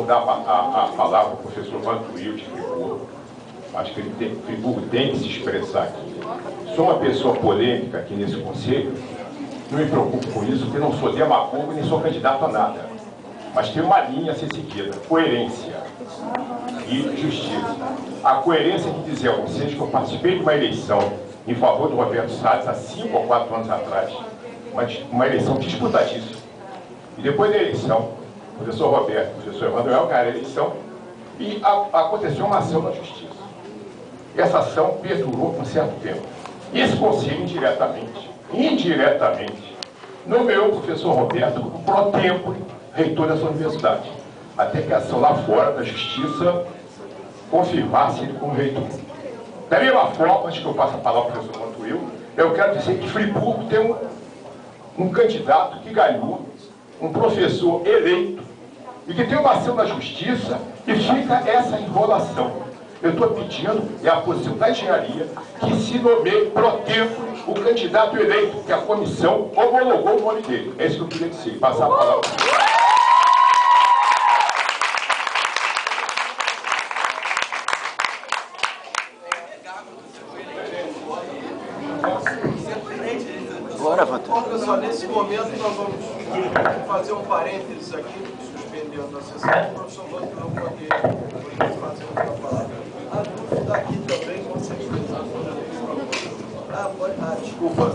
vou dar a palavra ao professor Vantuil de Friburgo. Acho que Friburgo tem que se expressar aqui. Sou uma pessoa polêmica aqui nesse conselho, não me preocupo com isso, porque não sou demagogo nem sou candidato a nada. Mas tem uma linha a ser seguida: coerência e justiça. A coerência de dizer a vocês que eu participei de uma eleição em favor do Roberto Salles há 5 ou 4 anos atrás, uma eleição disputadíssima. E depois da eleição, o professor Roberto e o professor Emanuel ganharam a eleição e aconteceu uma ação na justiça. Essa ação perdurou por um certo tempo. E esse conselho, indiretamente, nomeou o professor Roberto como pro-tempore reitor dessa universidade, até que a ação lá fora da justiça confirmasse ele como reitor. Da mesma forma, antes que eu passe a palavra ao professor Vantuil, eu quero dizer que Friburgo tem um candidato que ganhou, um professor eleito, e que tem uma ação na justiça e fica essa enrolação. Eu estou pedindo, é a posição da engenharia, que se nomeie pro-tempore o candidato eleito, que a comissão homologou o nome dele. É isso que eu queria dizer. Passar a palavra. Bora, Vantuil. Pessoal, nesse momento nós vamos fazer um parênteses aqui, suspendendo a sessão, para o professor Vantuil não poder fazer outra palavra. A dúvida aqui também, com certeza. Desculpa.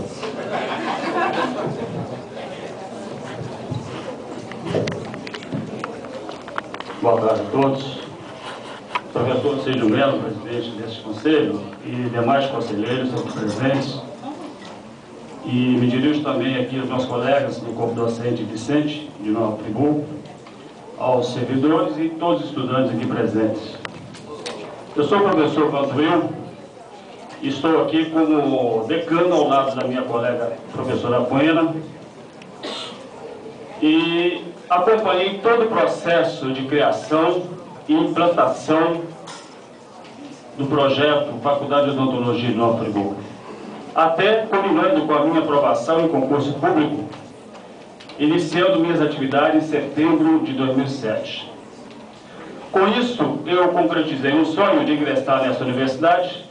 Boa tarde a todos. Professor Cídio Melo, presidente deste conselho, e demais conselheiros aqui presentes. E me dirijo também aqui aos meus colegas do corpo docente Vicente, de Nova Friburgo, aos servidores e todos os estudantes aqui presentes. Eu sou o professor Vantuil e estou aqui como decano ao lado da minha colega professora Poena e acompanhei todo o processo de criação e implantação do projeto Faculdade de Odontologia de Nova Friburgo, até culminando com a minha aprovação em concurso público, iniciando minhas atividades em setembro de 2007. Com isso, eu concretizei um sonho de ingressar nessa universidade,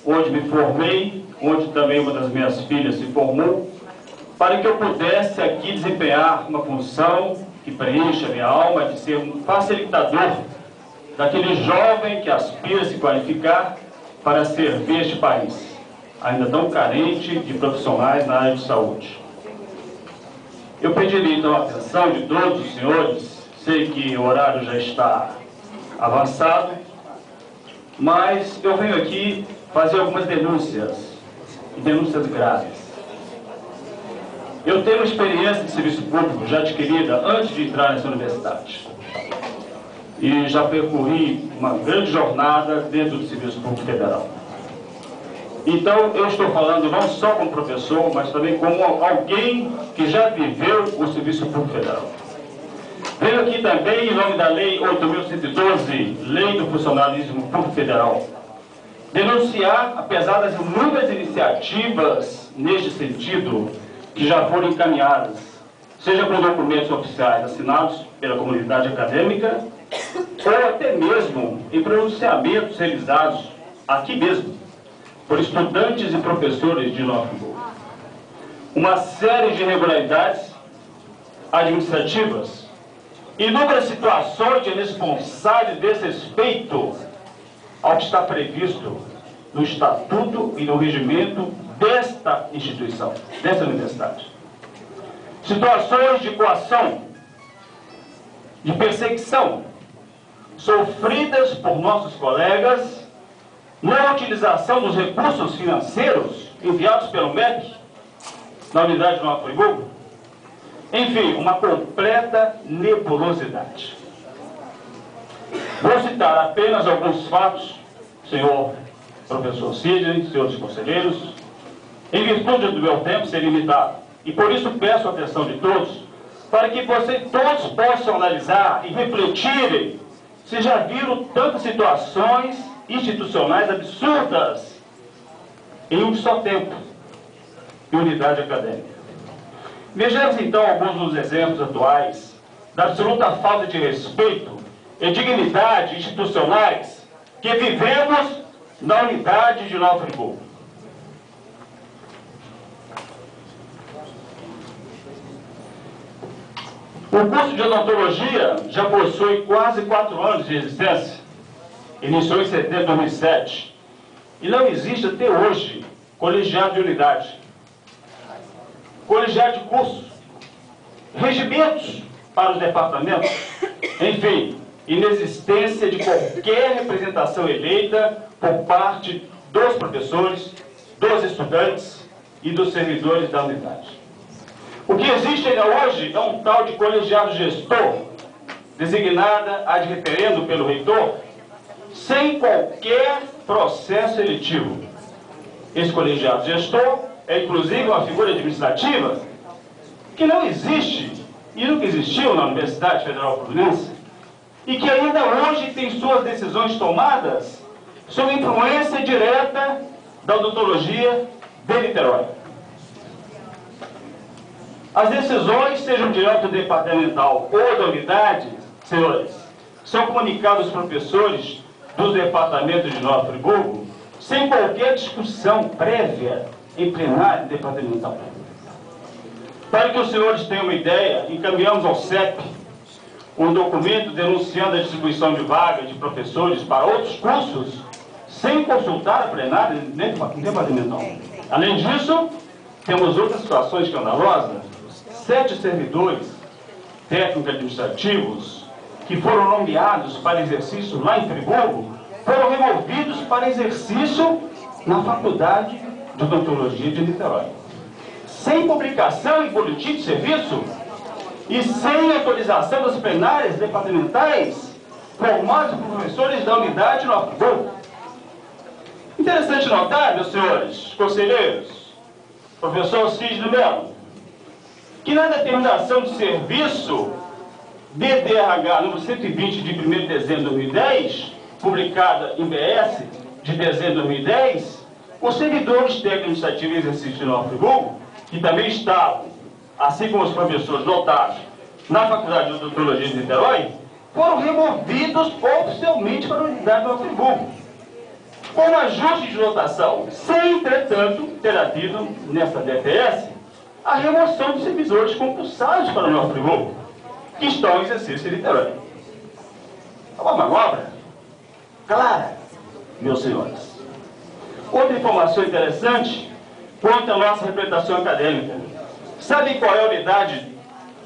onde me formei, onde também uma das minhas filhas se formou, para que eu pudesse aqui desempenhar uma função que preenche a minha alma, de ser um facilitador daquele jovem que aspira a se qualificar para servir este país, ainda tão carente de profissionais na área de saúde. Eu pediria então a atenção de todos os senhores, sei que o horário já está avançado, mas eu venho aqui fazer algumas denúncias, e denúncias graves. Eu tenho uma experiência de serviço público já adquirida antes de entrar nessa universidade. E já percorri uma grande jornada dentro do Serviço Público Federal. Então, eu estou falando não só como professor, mas também como alguém que já viveu o Serviço Público Federal. Venho aqui também em nome da Lei 8.112, Lei do Funcionalismo Público Federal, denunciar, apesar das inúmeras iniciativas neste sentido que já foram encaminhadas, seja por documentos oficiais assinados pela comunidade acadêmica, ou até mesmo em pronunciamentos realizados aqui mesmo, por estudantes e professores de Nova Friburgo. Uma série de irregularidades administrativas, inúmeras situações de irresponsável desrespeito ao que está previsto no Estatuto e no regimento desta instituição, dessa universidade. Situações de coação, de perseguição, sofridas por nossos colegas na utilização dos recursos financeiros enviados pelo MEC na unidade de Nova Friburgo. Enfim, uma completa nebulosidade. Vou citar apenas alguns fatos, senhor professor Sidney, senhores conselheiros, em virtude do meu tempo ser limitado. E por isso peço a atenção de todos, para que vocês todos possam analisar e refletirem se já viram tantas situações institucionais absurdas em um só tempo de unidade acadêmica. Vejamos então alguns dos exemplos atuais da absoluta falta de respeito e dignidade institucionais que vivemos na unidade de Nova Friburgo. O curso de odontologia já possui quase 4 anos de existência. Iniciou em setembro de 2007. E não existe até hoje colegiado de unidade, colegiado de curso, regimentos para os departamentos, enfim, inexistência de qualquer representação eleita por parte dos professores, dos estudantes e dos servidores da unidade. O que existe ainda hoje é um tal de colegiado gestor, designada ad referendo pelo reitor, sem qualquer processo seletivo. Esse colegiado gestor é inclusive uma figura administrativa que não existe e nunca existiu na Universidade Federal Fluminense e que ainda hoje tem suas decisões tomadas sob influência direta da odontologia de Niterói. As decisões, sejam de âmbito departamental ou da unidade, senhores, são comunicadas aos professores dos departamentos de Nova Friburgo sem qualquer discussão prévia em plenário departamental. Para que os senhores tenham uma ideia, encaminhamos ao CEP um documento denunciando a distribuição de vagas de professores para outros cursos sem consultar a plenária departamental. Além disso, temos outras situações escandalosas. 7 servidores técnico-administrativos que foram nomeados para exercício lá em Friburgo foram removidos para exercício na Faculdade de Odontologia de Niterói. Sem publicação em boletim de serviço e sem autorização das plenárias departamentais formados por professores da unidade no Friburgo. Interessante notar, meus senhores conselheiros, professor Sidney Melo, que na determinação de serviço DDRH número 120 de 1º de dezembro de 2010, publicada em BS de dezembro de 2010, os servidores técnico-administrativos em exercício de Nova Friburgo, que também estavam, assim como os professores notados na Faculdade de Odontologia de Niterói, foram removidos oficialmente para a unidade de Nova Friburgo, com ajuste de lotação, sem, entretanto, ter havido, nessa DPS, a remoção dos servidores compulsados para o Nova Friburgo, que estão em exercício em Niterói. É uma manobra clara, meus senhores. Outra informação interessante quanto à nossa representação acadêmica. Sabem qual é a unidade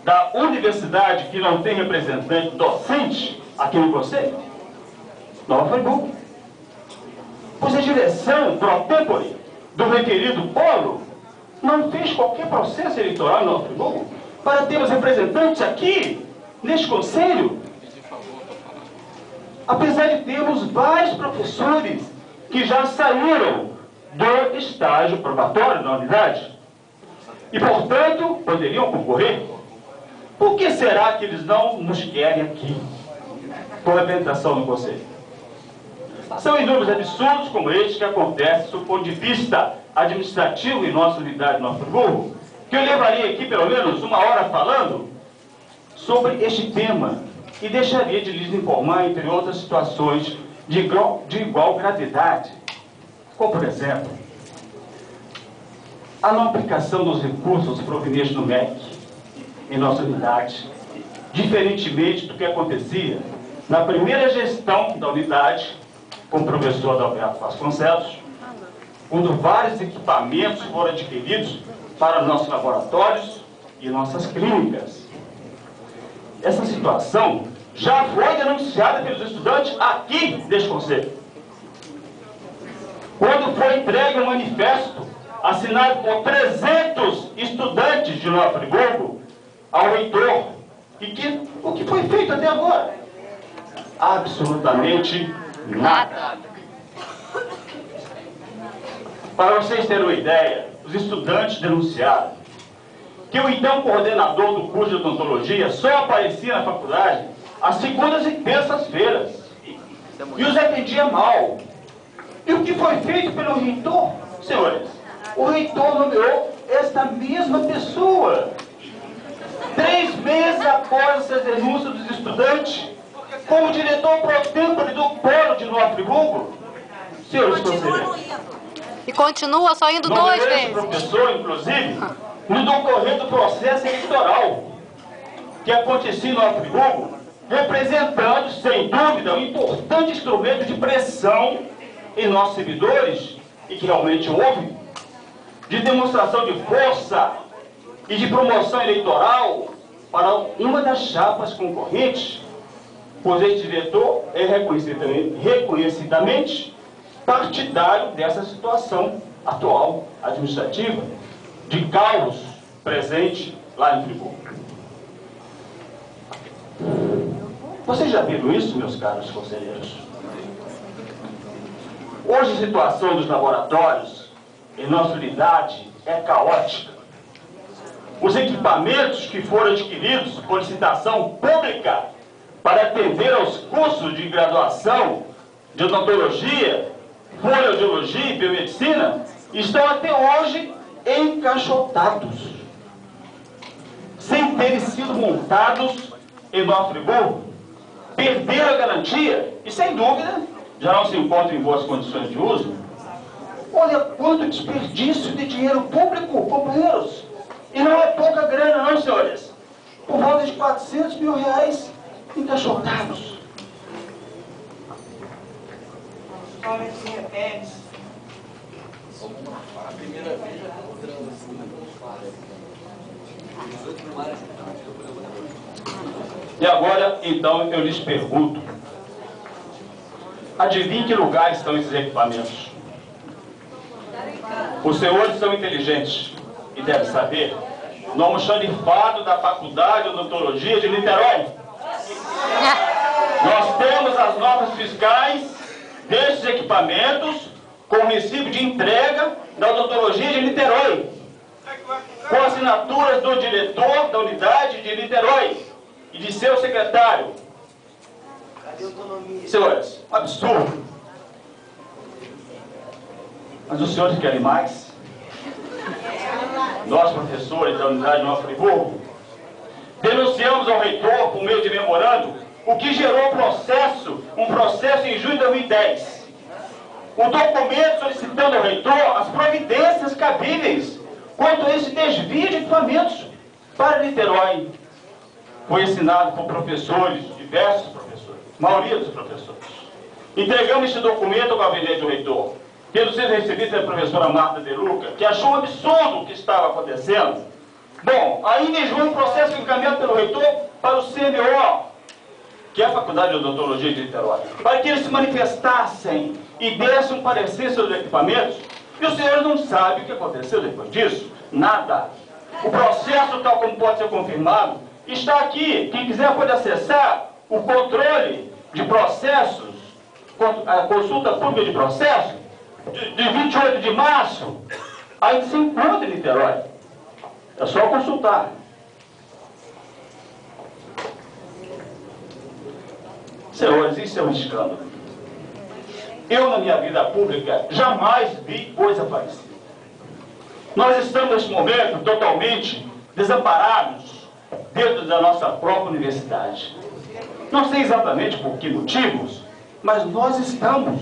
da universidade que não tem representante docente aqui no Conselho? Nova Friburgo. Pois a direção pro tempore do referido polo não fez qualquer processo eleitoral em Nova Friburgo para termos representantes aqui, neste Conselho. Apesar de termos vários professores que já saíram do estágio probatório na unidade e, portanto, poderiam concorrer. Por que será que eles não nos querem aqui com representação no Conselho? São inúmeros absurdos como este que acontecem do ponto de vista administrativo em nossa unidade de Nova Friburgo, que eu levaria aqui pelo menos 1 hora falando sobre este tema e deixaria de lhes informar, entre outras situações de igual gravidade, como, por exemplo, a não aplicação dos recursos provenientes do MEC em nossa unidade, diferentemente do que acontecia na primeira gestão da unidade, com o professor Adalberto Vasconcelos, quando vários equipamentos foram adquiridos para nossos laboratórios e nossas clínicas. Essa situação já foi denunciada pelos estudantes aqui deste Conselho. Quando foi entregue um manifesto assinado por 300 estudantes de Nova Friburgo ao reitor, e o que foi feito até agora? Absolutamente nada. Para vocês terem uma ideia, os estudantes denunciaram que o então coordenador do curso de odontologia só aparecia na faculdade às segundas e terças-feiras e os atendia mal. E o que foi feito pelo reitor? Senhores, o reitor nomeou esta mesma pessoa 3 meses após essas denúncias dos estudantes como diretor pro-tempore do Polo de Nova Friburgo. Senhores conselheiros. E continua só indo 2 vezes. Professor, inclusive, no decorrer do processo eleitoral que acontecia em Nova Friburgo, representando, sem dúvida, um importante instrumento de pressão em nossos servidores, e que realmente houve, de demonstração de força e de promoção eleitoral para uma das chapas concorrentes, pois este diretor é reconhecidamente partidário dessa situação atual administrativa de caos presente lá em Friburgo. Vocês já viram isso, meus caros conselheiros? Hoje a situação dos laboratórios em nossa unidade é caótica. Os equipamentos que foram adquiridos por licitação pública para atender aos cursos de graduação de odontologia, fonoaudiologia e biomedicina estão até hoje encaixotados, sem terem sido montados em Nova Friburgo. Perderam a garantia e, sem dúvida, já não se encontram em boas condições de uso. Olha quanto desperdício de dinheiro público, companheiros. E não é pouca grana, não, senhores. Por volta de 400 mil reais encaixotados. A primeira vez já E agora, então, eu lhes pergunto: adivinhe em que lugar estão esses equipamentos? Os senhores são inteligentes e devem saber no almoxarifado da Faculdade de Odontologia de Niterói. Nós temos as notas fiscais desses equipamentos com o recibo de entrega da Odontologia de Niterói, com assinaturas do diretor da unidade de Niterói e de seu secretário. Senhores, um absurdo. Mas os senhores querem mais? Nós, professores da unidade de Nova Friburgo, denunciamos ao reitor, por meio de memorando, o que gerou um processo em junho de 2010. Um documento solicitando ao reitor as providências cabíveis quanto a esse desvio de equipamentos para Niterói. Foi assinado por professores, diversos professores, maioria dos professores. Entregamos este documento ao gabinete do reitor, tendo sido recebido pela professora Marta De Luca, que achou um absurdo o que estava acontecendo. Bom, ainda em junho, o processo foi encaminhado pelo reitor para o CMO, que é a Faculdade de Odontologia de Niterói, para que eles se manifestassem e dessem um parecer sobre os equipamentos. E os senhores não sabem o que aconteceu depois disso? Nada. O processo, tal como pode ser confirmado, está aqui. Quem quiser pode acessar o controle de processos, a consulta pública de processos, de 28 de março, aí se encontra em Niterói. É só consultar. Senhores, isso é um escândalo. Eu, na minha vida pública, jamais vi coisa parecida. Nós estamos, neste momento, totalmente desamparados dentro da nossa própria universidade. Não sei exatamente por que motivos, mas nós estamos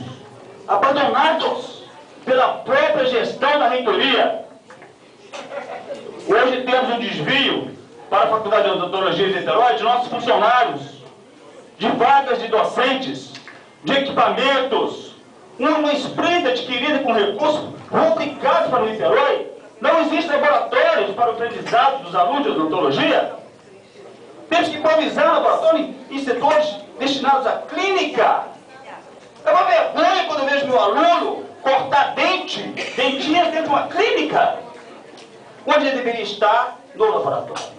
abandonados pela própria gestão da reitoria. Hoje temos um desvio para a Faculdade de Odontologia de Niterói de nossos funcionários, de vagas de docentes, de equipamentos, uma espreita adquirida com recursos rubricados para o Niterói. Não existem laboratórios para o aprendizado dos alunos de odontologia. Temos que improvisar laboratório em setores destinados à clínica. É uma vergonha quando eu vejo meu aluno cortar dentinhas dentro de uma clínica, onde ele deveria estar no laboratório.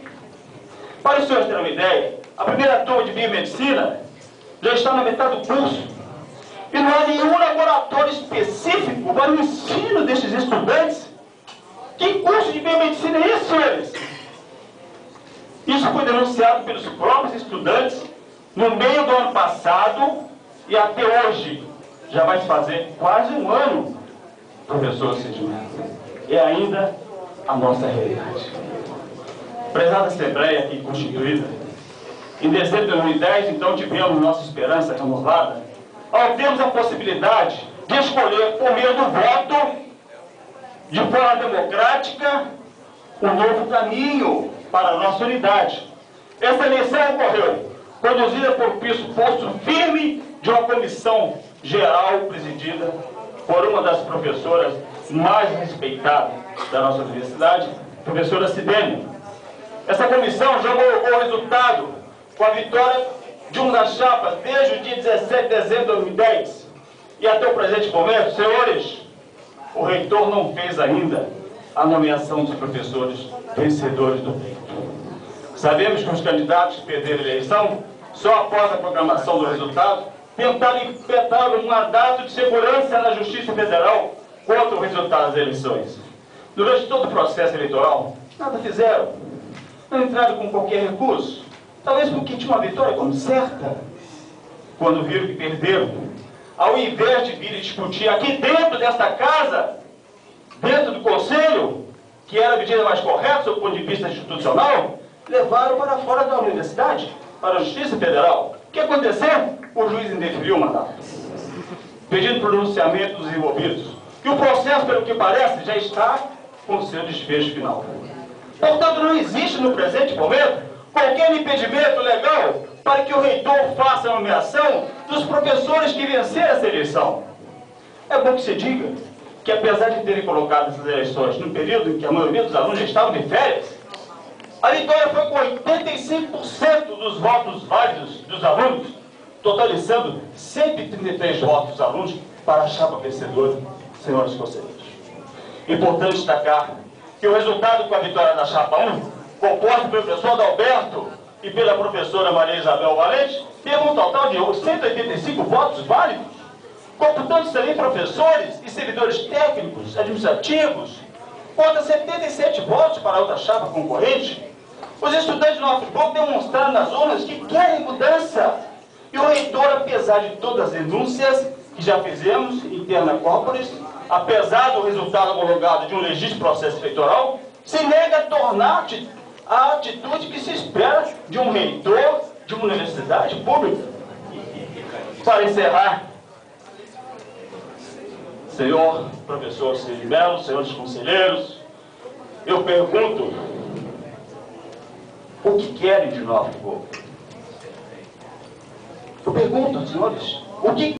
Para os senhores terem uma ideia, a primeira turma de biomedicina já está na metade do curso. E não há nenhum laboratório específico para o ensino desses estudantes. Que curso de biomedicina é esse, senhores? Isso foi denunciado pelos próprios estudantes no meio do ano passado e até hoje. Já vai se fazer quase um ano, professor Sidmar. É ainda a nossa realidade. Prezada Assembleia aqui constituída, Em dezembro de 2010, então, tivemos nossa esperança renovada, ao termos a possibilidade de escolher, por meio do voto, de forma democrática, um novo caminho para a nossa unidade. Essa eleição ocorreu conduzida por posto firme de uma comissão geral presidida por uma das professoras mais respeitadas da nossa universidade, professora Sidene. Essa comissão já homologou o resultado com a vitória de uma das chapas desde o dia 17 de dezembro de 2010. E até o presente momento, senhores, o reitor não fez ainda a nomeação dos professores vencedores do pleito. Sabemos que os candidatos que perderam a eleição, só após a proclamação do resultado, tentaram implementar um mandato de segurança na Justiça Federal contra o resultado das eleições. Durante todo o processo eleitoral, nada fizeram. Não entraram com qualquer recurso. Talvez porque tinha uma vitória como certa. Quando viram que perderam, ao invés de vir discutir aqui dentro desta casa, dentro do Conselho, que era a medida mais correta do ponto de vista institucional, levaram para fora da universidade, para a Justiça Federal. O que aconteceu? O juiz indeferiu o mandato, pedindo pronunciamento dos envolvidos. E o processo, pelo que parece, já está com o seu desfecho final. Portanto, não existe no presente momento qualquer impedimento legal para que o reitor faça a nomeação dos professores que venceram essa eleição. É bom que se diga que, apesar de terem colocado essas eleições no período em que a maioria dos alunos já estavam de férias, a vitória foi com 85% dos votos válidos dos alunos, totalizando 133 votos dos alunos para a chapa vencedora, senhores conselheiros. Importante destacar que o resultado com a vitória da chapa 1, composta pelo professor Adalberto e pela professora Maria Isabel Valente, teve um total de 185 votos válidos, computando também professores e servidores técnicos, administrativos, contra 77 votos para a outra chapa concorrente. Os estudantes do nosso grupo demonstraram nas urnas que querem mudança. E o reitor, apesar de todas as denúncias que já fizemos, interna corporis, apesar do resultado homologado de um legítimo processo eleitoral, se nega a tornar a atitude que se espera de um reitor de uma universidade pública. Para encerrar, senhor professor Cid Melo, senhores conselheiros, eu pergunto: o que querem de nós, povo? Eu pergunto, senhores, o que